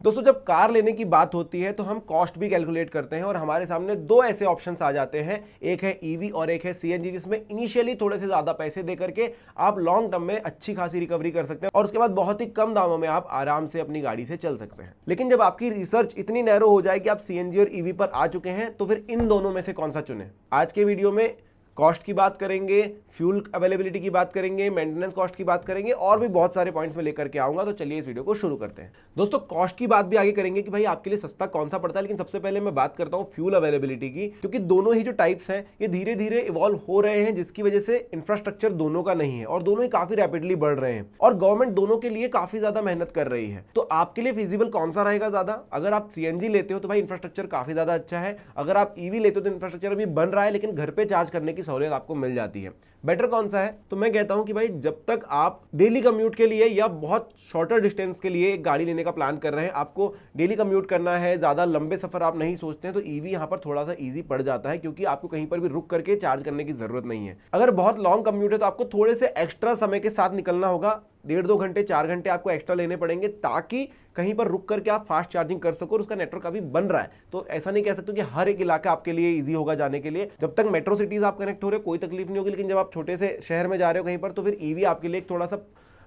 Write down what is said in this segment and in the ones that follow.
दोस्तों जब कार लेने की बात होती है तो हम कॉस्ट भी कैलकुलेट करते हैं और हमारे सामने दो ऐसे ऑप्शंस आ जाते हैं, एक है ईवी और एक है सीएनजी, जिसमें इनिशियली थोड़े से ज्यादा पैसे दे करके आप लॉन्ग टर्म में अच्छी खासी रिकवरी कर सकते हैं और उसके बाद बहुत ही कम दामों में आप आराम से अपनी गाड़ी से चल सकते हैं। लेकिन जब आपकी रिसर्च इतनी नैरो हो जाए कि आप सीएनजी और ईवी पर आ चुके हैं तो फिर इन दोनों में से कौन सा चुने। आज के वीडियो में कॉस्ट की बात करेंगे, फ्यूल अवेलेबिलिटी की बात करेंगे, मेंटेनेंस कॉस्ट की बात करेंगे और भी बहुत सारे पॉइंट्स में लेकर के आऊंगा। तो चलिए इस वीडियो को शुरू करते हैं। दोस्तों कॉस्ट की बात भी आगे करेंगे कि भाई आपके लिए सस्ता कौन सा पड़ता है, लेकिन सबसे पहले मैं बात करता हूं फ्यूल अवेलेबिलिटी की, क्योंकि दोनों ही जो टाइप्स हैं ये धीरे धीरे इवॉल्व हो रहे हैं, जिसकी वजह से इंफ्रास्ट्रक्चर दोनों का नहीं है और दोनों ही काफी रैपिडली बढ़ रहे हैं और गवर्नमेंट दोनों के लिए काफी ज्यादा मेहनत कर रही है। तो आपके लिए फिजिबल कौन सा रहेगा ज्यादा? अगर आप सीएनजी लेते हो तो भाई इंफ्रास्ट्रक्चर काफी ज्यादा अच्छा है, अगर आप ईवी लेते हो तो इंफ्रास्ट्रक्चर अभी बन रहा है लेकिन घर पे चार्ज करने की सहूलियत आपको मिल जाती है। बेटर कौन सा है? तो मैं कहता हूं कि भाई जब तक आप डेली कम्यूट के लिए या बहुत शॉर्टर डिस्टेंस के लिए एक गाड़ी लेने का प्लान कर रहे हैं, आपको डेली कम्यूट करना है, ज्यादा लंबे सफर आप नहीं सोचते हैं, तो ईवी यहां पर थोड़ा सा इजी पड़ जाता है क्योंकि आपको कहीं पर भी रुक करके चार्ज करने की जरूरत नहीं है। अगर बहुत लॉन्ग कम्यूट है तो आपको थोड़े से एक्स्ट्रा समय के साथ निकलना होगा, 1.5-2 घंटे 4 घंटे आपको एक्स्ट्रा लेने पड़ेंगे ताकि कहीं पर रुक करके आप फास्ट चार्जिंग कर सको और उसका नेटवर्क अभी बन रहा है। तो ऐसा नहीं कह सकते कि हर एक इलाका आपके लिए इजी होगा जाने के लिए। जब तक मेट्रो सिटीज आप कनेक्ट हो रहे हो कोई तकलीफ नहीं होगी, लेकिन जब आप छोटे से शहर में जा रहे हो कहीं पर तो फिर ईवी आपके लिए थोड़ा सा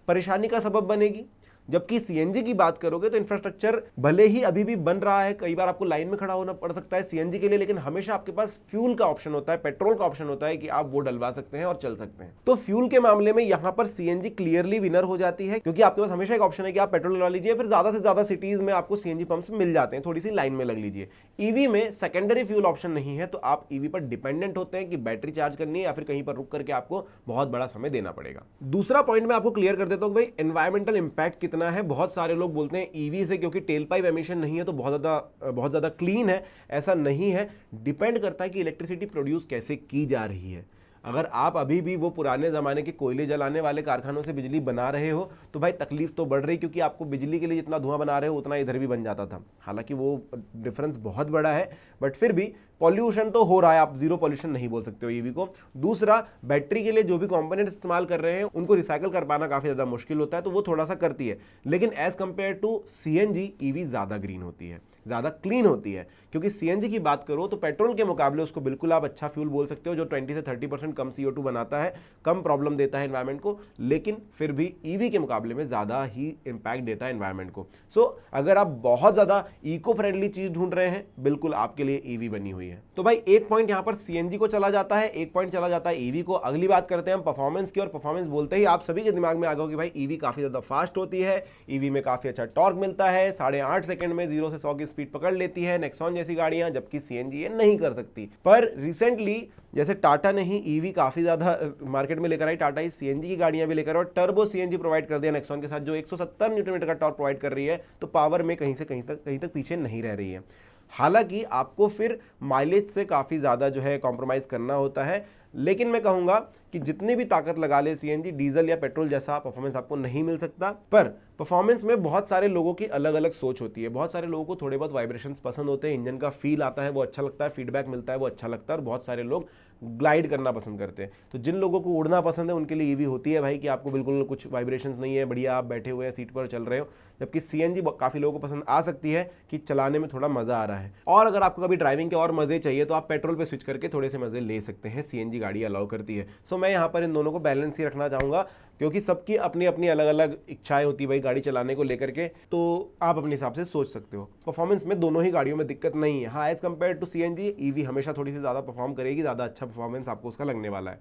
परेशानी का सबब बनेगी। जबकि सीएनजी की बात करोगे तो इंफ्रास्ट्रक्चर भले ही अभी भी बन रहा है, कई बार आपको लाइन में खड़ा होना पड़ सकता है सीएनजी के लिए, लेकिन हमेशा आपके पास फ्यूल का ऑप्शन होता है, पेट्रोल का ऑप्शन होता है कि आप वो डलवा सकते हैं और चल सकते हैं। तो फ्यूल के मामले में यहां पर सीएनजी क्लियरली विनर हो जाती है क्योंकि आपके पास हमेशा एक ऑप्शन है कि आप पेट्रोल डलवा लीजिए, फिर ज्यादा से ज्यादा सिटीज में आपको सीएनजी पंप्स मिल जाते हैं, थोड़ी सी लाइन में लग लीजिए। ईवी में सेकेंडरी फ्यूल ऑप्शन नहीं है तो आप ईवी पर डिपेंडेंट होते हैं कि बैटरी चार्ज करनी है या फिर कहीं पर रुक करके आपको बहुत बड़ा समय देना पड़ेगा। दूसरा पॉइंट मैं आपको क्लियर कर देता हूं भाई एनवायरमेंटल इंपैक्ट कितना है। बहुत सारे लोग बोलते हैं ईवी से क्योंकि टेल पाइप एमिशन नहीं है तो बहुत ज्यादा क्लीन है, ऐसा नहीं है। डिपेंड करता है कि इलेक्ट्रिसिटी प्रोड्यूस कैसे की जा रही है। अगर आप अभी भी वो पुराने ज़माने के कोयले जलाने वाले कारखानों से बिजली बना रहे हो तो भाई तकलीफ तो बढ़ रही, क्योंकि आपको बिजली के लिए जितना धुआं बना रहे हो उतना इधर भी बन जाता था। हालांकि वो डिफरेंस बहुत बड़ा है बट फिर भी पॉल्यूशन तो हो रहा है, आप जीरो पॉल्यूशन नहीं बोल सकते हो ईवी को। दूसरा, बैटरी के लिए जो भी कंपोनेंट इस्तेमाल कर रहे हैं उनको रिसाइकल कर पाना काफ़ी ज़्यादा मुश्किल होता है, तो वो थोड़ा सा करती है। लेकिन as compare to CNG EV ज़्यादा ग्रीन होती है, ज़्यादा क्लीन होती है। क्योंकि सीएनजी की बात करो तो पेट्रोल के मुकाबले उसको बिल्कुल आप अच्छा फ्यूल बोल सकते हो जो 20 से 30% कम CO2 बनाता है, कम प्रॉब्लम देता है एनवायरनमेंट को, लेकिन फिर भी ईवी के मुकाबले में ज़्यादा ही इंपैक्ट देता है एनवायरनमेंट को। सो अगर आप बहुत ज़्यादा इको फ्रेंडली चीज़ ढूंढ रहे हैं, बिल्कुल आपके लिए ईवी बनी हुई है। तो भाई एक पॉइंट यहाँ पर सीएनजी को चला जाता है, एक पॉइंट चला जाता है ईवी को। अगली बात करते हैं हम परफॉर्मेंस की, और परफॉर्मेंस बोलते ही आप सभी के दिमाग में आ गया कि भाई ईवी काफ़ी ज़्यादा फास्ट होती है, ईवी में काफ़ी अच्छा टॉर्क मिलता है, 8.5 सेकंड में 0 से 100 की स्पीड पकड़ लेती है नेक्सॉन जैसी गाड़ियां, जबकि सीएनजी ये नहीं कर सकती। पर रिसेंटली जैसे टाटा ने ही ईवी काफी ज्यादा मार्केट में लेकर आई, टाटा ही सीएनजी की गाड़ियां भी लेकर और टर्बो सीएनजी प्रोवाइड कर दिया नेक्सॉन के साथ जो 170 न्यूटन मीटर का टॉर्क प्रोवाइड कर रही है, तो पावर में कहीं तक पीछे नहीं रह रही है। हालांकि आपको फिर माइलेज से काफी ज्यादा जो है कॉम्प्रोमाइज करना होता है, लेकिन मैं कहूंगा कि जितनी भी ताकत लगा ले सीएनजी, डीजल या पेट्रोल जैसा परफॉर्मेंस आपको नहीं मिल सकता। पर परफॉर्मेंस में बहुत सारे लोगों की अलग अलग सोच होती है। बहुत सारे लोगों को थोड़े बहुत वाइब्रेशंस पसंद होते हैं, इंजन का फील आता है वो अच्छा लगता है, फीडबैक मिलता है वो अच्छा लगता है, और बहुत सारे लोग ग्लाइड करना पसंद करते हैं। तो जिन लोगों को उड़ना पसंद है उनके लिए ईवी होती है भाई कि आपको बिल्कुल कुछ वाइब्रेशंस नहीं है, बढ़िया आप बैठे हुए हैं सीट पर चल रहे हो। जबकि सीएनजी काफ़ी लोगों को पसंद आ सकती है कि चलाने में थोड़ा मज़ा आ रहा है, और अगर आपको कभी ड्राइविंग के और मज़े चाहिए तो आप पेट्रोल पे स्विच करके थोड़े से मज़े ले सकते हैं, सीएनजी गाड़ी अलाउ करती है। सो मैं यहाँ पर इन दोनों को बैलेंस ही रखना चाहूँगा क्योंकि सबकी अपनी अपनी अलग अलग इच्छाएं होती है भाई गाड़ी चलाने को लेकर के, तो आप अपने हिसाब से सोच सकते हो। परफॉर्मेंस में दोनों ही गाड़ियों में दिक्कत नहीं है। हाँ, as compare to CNG EV हमेशा थोड़ी सी ज़्यादा परफॉर्म करेगी, ज़्यादा अच्छा परफॉर्मेंस आपको उसका लगने वाला है,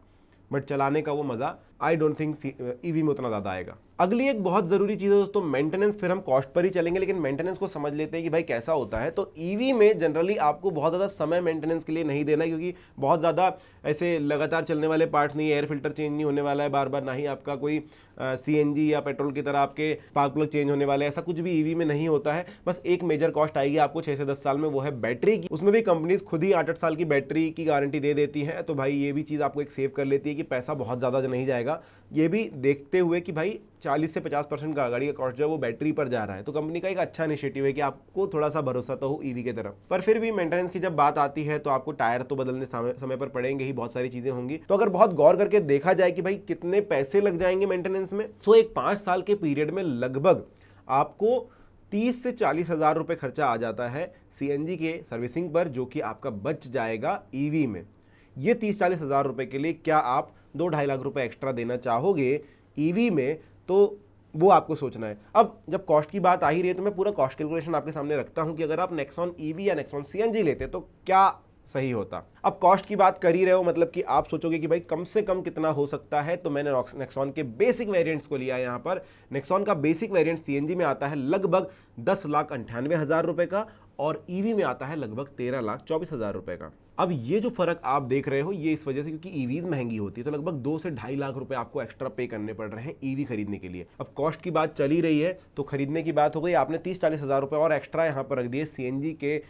बट चलाने का वो मज़ा आई डोंट थिंक ईवी में उतना ज़्यादा आएगा। अगली एक बहुत ज़रूरी चीज़ है दोस्तों मेंटेनेंस। फिर हम कॉस्ट पर ही चलेंगे, लेकिन मेंटेनेंस को समझ लेते हैं कि भाई कैसा होता है। तो ईवी में जनरली आपको बहुत ज़्यादा समय मेंटेनेंस के लिए नहीं देना, क्योंकि बहुत ज़्यादा ऐसे लगातार चलने वाले पार्ट्स नहीं है, एयर फिल्टर चेंज नहीं होने वाला है बार बार, ना ही आपका कोई सीएनजी या पेट्रोल की तरह आपके स्पार्क प्लग चेंज होने वाले, ऐसा कुछ भी ईवी में नहीं होता है। बस एक मेजर कॉस्ट आएगी आपको 6 से 10 साल में, वो है बैटरी की। उसमें भी कंपनीज खुद ही 8-8 साल की बैटरी की गारंटी दे देती है, तो भाई ये भी चीज़ आपको एक सेव कर लेती है कि पैसा बहुत ज़्यादा नहीं जाएगा। ये भी देखते हुए कि भाई 40 से 50% का गाड़ी का कॉस्ट जो है वो बैटरी पर जा रहा है, तो कंपनी का एक अच्छा इनिशिएटिव है कि आपको थोड़ा सा भरोसा तो हो ईवी की तरफ। पर फिर भी मेंटेनेंस की जब बात आती है तो आपको टायर तो बदलने समय पर पड़ेंगे ही, बहुत सारी चीजें होंगी। तो अगर बहुत गौर करके देखा जाए कि भाई कितने पैसे लग जाएंगे मेंटेनेंस में, तो एक 5 साल के पीरियड में लगभग आपको 30 से 40 हज़ार रुपये खर्चा आ जाता है सीएनजी के सर्विसिंग पर, जो कि आपका बच जाएगा ईवी में। ये 30-40 हज़ार रुपये के लिए क्या आप 2-2.5 लाख रुपए एक्स्ट्रा देना चाहोगे ईवी में, तो वो आपको सोचना है। अब जब कॉस्ट की बात आ ही रही है तो मैं पूरा कॉस्ट कैलकुलेशन आपके सामने रखता हूं कि अगर आप नेक्सॉन ईवी या नेक्सॉन सीएनजी लेते तो क्या सही होता। अब कॉस्ट की बात कर ही रहे हो, मतलब कि आप सोचोगे कि भाई कम से कम कितना हो सकता है, तो मैंने नेक्सॉन के बेसिक वेरिएंट्स को लिया है यहाँ पर। नेक्सॉन का बेसिक वेरिएंट सीएनजी में आता है लगभग 10,98,000 रुपए का और ईवी में आता है लगभग 13,24,000 रुपए का। अब ये जो फर्क आप देख रहे हो ये इस वजह से क्योंकि ईवीज महंगी होती है, तो लगभग 2 से 2.5 लाख रुपए आपको एक्स्ट्रा पे करने पड़ रहे हैं ईवी खरीदने के लिए। अब कॉस्ट की बात चल ही रही है तो खरीदने की बात हो गई, आपने 30-40 हज़ार रुपए और एक्स्ट्रा यहाँ पर रख दिए सीएनजी के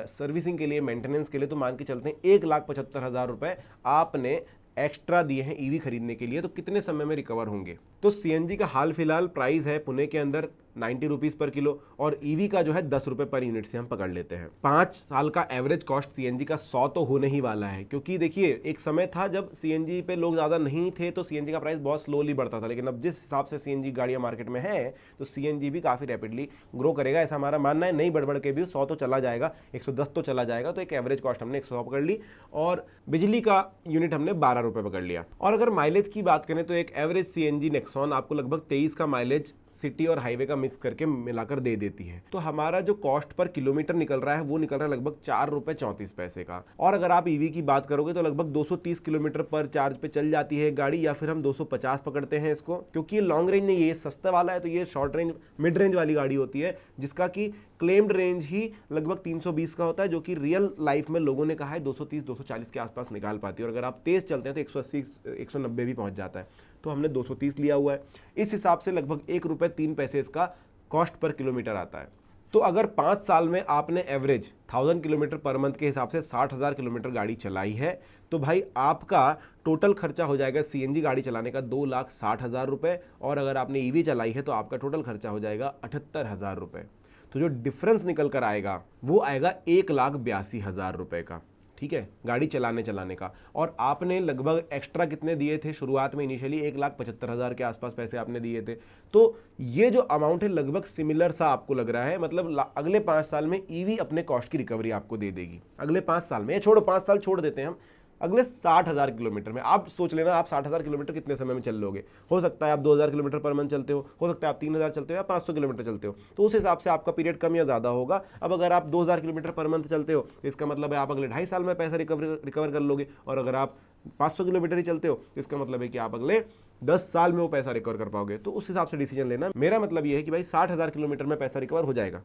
सर्विसिंग के लिए, मेंटेनेंस के लिए, तो मान के चलते हैं 1,75,000 रुपए आपने एक्स्ट्रा दिए हैं ईवी खरीदने के लिए। तो कितने समय में रिकवर होंगे? तो सीएनजी का हाल फिलहाल प्राइस है पुणे के अंदर 90 रुपीज़ पर किलो और ईवी का जो है 10 रुपये पर यूनिट से हम पकड़ लेते हैं। 5 साल का एवरेज कॉस्ट सीएनजी का 100 तो होने ही वाला है, क्योंकि देखिए एक समय था जब सीएनजी पे लोग ज़्यादा नहीं थे तो सीएनजी का प्राइस बहुत स्लोली बढ़ता था, लेकिन अब जिस हिसाब से सीएनजी गाड़ियाँ मार्केट में है तो सीएनजी भी काफ़ी रैपिडली ग्रो करेगा, ऐसा हमारा मानना है। नहीं बढ़ के भी 100 तो चला जाएगा, 110 तो चला जाएगा। तो एक एवरेज कॉस्ट हमने 100 पकड़ ली और बिजली का यूनिट हमने 12 रुपये पकड़ लिया। और अगर माइलेज की बात करें तो एक एवरेज सीएनजी नेक्सॉन आपको लगभग 23 का माइलेज सिटी और हाईवे का मिक्स करके मिलाकर दे देती है। तो हमारा जो कॉस्ट पर किलोमीटर निकल रहा है वो निकल रहा है लगभग 4 रुपये 34 पैसे का। और अगर आप ईवी की बात करोगे तो लगभग 230 किलोमीटर पर चार्ज पे चल जाती है गाड़ी, या फिर हम 250 पकड़ते हैं इसको, क्योंकि ये लॉन्ग रेंज नहीं है, ये सस्ता वाला है। तो ये शॉर्ट रेंज मिड रेंज वाली गाड़ी होती है जिसका कि क्लेम्ड रेंज ही लगभग 320 का होता है, जो कि रियल लाइफ में लोगों ने कहा है 230-240 के आसपास निकाल पाती है। और अगर आप तेज चलते हैं तो 180-190 भी पहुंच जाता है। तो हमने 230 लिया हुआ है। इस हिसाब से लगभग 1 रुपये 3 पैसे इसका कॉस्ट पर किलोमीटर आता है। तो अगर 5 साल में आपने एवरेज 1000 किलोमीटर पर मंथ के हिसाब से 60,000 किलोमीटर गाड़ी चलाई है, तो भाई आपका टोटल खर्चा हो जाएगा सीएनजी गाड़ी चलाने का 2,60,000 रुपये, और अगर आपने ईवी चलाई है तो आपका टोटल खर्चा हो जाएगा 78,000 रुपये। तो जो डिफरेंस निकल कर आएगा वो आएगा 1,82,000 रुपये का, ठीक है, गाड़ी चलाने का। और आपने लगभग एक्स्ट्रा कितने दिए थे शुरुआत में? इनिशियली 1,75,000 के आसपास पैसे आपने दिए थे। तो ये जो अमाउंट है लगभग सिमिलर सा आपको लग रहा है, मतलब अगले 5 साल में ईवी अपने कॉस्ट की रिकवरी आपको दे देगी। अगले 5 साल में, छोड़ो 5 साल छोड़ देते हैं हम, अगले 60,000 किलोमीटर में आप सोच लेना आप 60,000 किलोमीटर कितने समय में चल लोगे। हो सकता है आप 2,000 किलोमीटर पर मंथ चलते हो सकता है आप 3,000 चलते हो या 500 किलोमीटर चलते हो, तो उस हिसाब से आपका पीरियड कम या ज़्यादा होगा। अब अगर आप 2,000 किलोमीटर पर मंथ चलते हो तो इसका मतलब है आप अगले 2.5 साल में पैसा रिकवर कर लोगे, और अगर आप 500 किलोमीटर ही चलते हो तो इसका मतलब है कि आप अगले 10 साल में वो पैसा रिकवर कर पाओगे। तो उस हिसाब से डिसीजन लेना। मेरा मतलब ये है कि भाई 60,000 किलोमीटर में पैसा रिकवर हो जाएगा,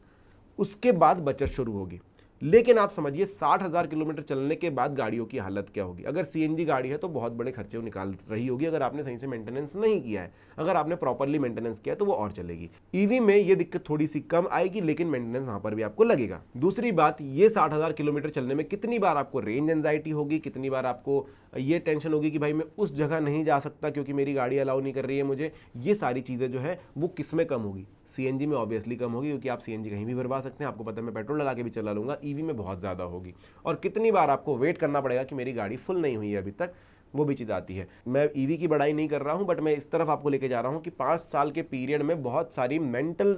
उसके बाद बचत शुरू होगी। लेकिन आप समझिए 60,000 किलोमीटर चलने के बाद गाड़ियों की हालत क्या होगी। अगर सीएनजी गाड़ी है तो बहुत बड़े खर्चे निकाल रही होगी अगर आपने सही से मेंटेनेंस नहीं किया है। अगर आपने प्रॉपरली मेंटेनेंस किया है तो वो और चलेगी। ईवी में ये दिक्कत थोड़ी सी कम आएगी, लेकिन मेंटेनेंस वहां पर भी आपको लगेगा। दूसरी बात, ये 60,000 किलोमीटर चलने में कितनी बार आपको रेंज एंजाइटी होगी, कितनी बार आपको ये टेंशन होगी कि भाई मैं उस जगह नहीं जा सकता क्योंकि मेरी गाड़ी अलाउ नहीं कर रही है मुझे। ये सारी चीज़ें जो है वो किस में कम होगी? सीएनजी में ऑब्वियसली कम होगी, क्योंकि आप सीएनजी कहीं भी भरवा सकते हैं। आपको पता है मैं पेट्रोल लगा के भी चला लूँगा। ईवी में बहुत ज़्यादा होगी। और कितनी बार आपको वेट करना पड़ेगा कि मेरी गाड़ी फुल नहीं हुई है अभी तक, वो भी चीज़ आती है। मैं ईवी की बड़ाई नहीं कर रहा हूं, बट मैं इस तरफ आपको लेके जा रहा हूं कि 5 साल के पीरियड में बहुत सारी मेंटल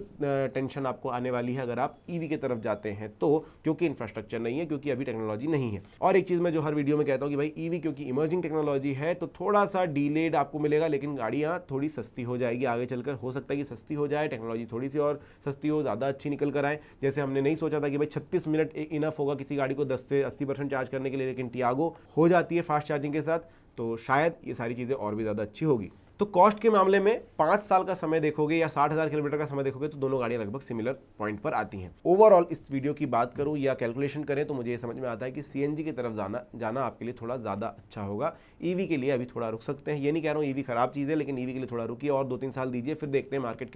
टेंशन आपको आने वाली है अगर आप ईवी की तरफ जाते हैं तो, क्योंकि इंफ्रास्ट्रक्चर नहीं है, क्योंकि अभी टेक्नोलॉजी नहीं है। और एक चीज़ मैं जो हर वीडियो में कहता हूँ कि भाई ईवी क्योंकि इमर्जिंग टेक्नोलॉजी है तो थोड़ा सा डिलेड आपको मिलेगा, लेकिन गाड़ियाँ थोड़ी सस्ती हो जाएगी आगे चलकर। हो सकता है कि सस्ती हो जाए, टेक्नोलॉजी थोड़ी सी और सस्ती हो, ज़्यादा अच्छी निकल कर आए। जैसे हमने नहीं सोचा था कि भाई 36 मिनट इनफ होगा किसी गाड़ी को 10 से 80% चार्ज करने के लिए, लेकिन टियागो हो जाती है फास्ट चार्जिंग के साथ, तो शायद ये सारी चीज़ें और भी ज़्यादा अच्छी होगी। तो कॉस्ट के मामले में 5 साल का समय देखोगे या 60,000 किलोमीटर का समय देखोगे तो दोनों गाड़ियां लगभग सिमिलर पॉइंट पर आती हैं। ओवरऑल इस वीडियो की बात करूं या कैलकुलेशन करें तो मुझे ये समझ में आता है कि सीएनजी की तरफ जाना आपके लिए थोड़ा ज़्यादा अच्छा होगा। ईवी के लिए अभी थोड़ा रुक सकते हैं। ये नहीं कह रहा हूँ ईवी खराब चीज़ है, लेकिन ईवी के लिए थोड़ा रुकिए और 2-3 साल दीजिए, फिर देखते हैं मार्केट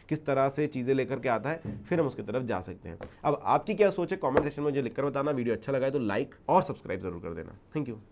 किस तरह से चीज़ें लेकर के आता है, फिर हम उसकी तरफ जा सकते हैं। अब आपकी क्या सोच है कॉमेंट सेक्शन में मुझे लिखकर बताना। वीडियो अच्छा लगा है तो लाइक और सब्सक्राइब जरूर कर देना। Thank you.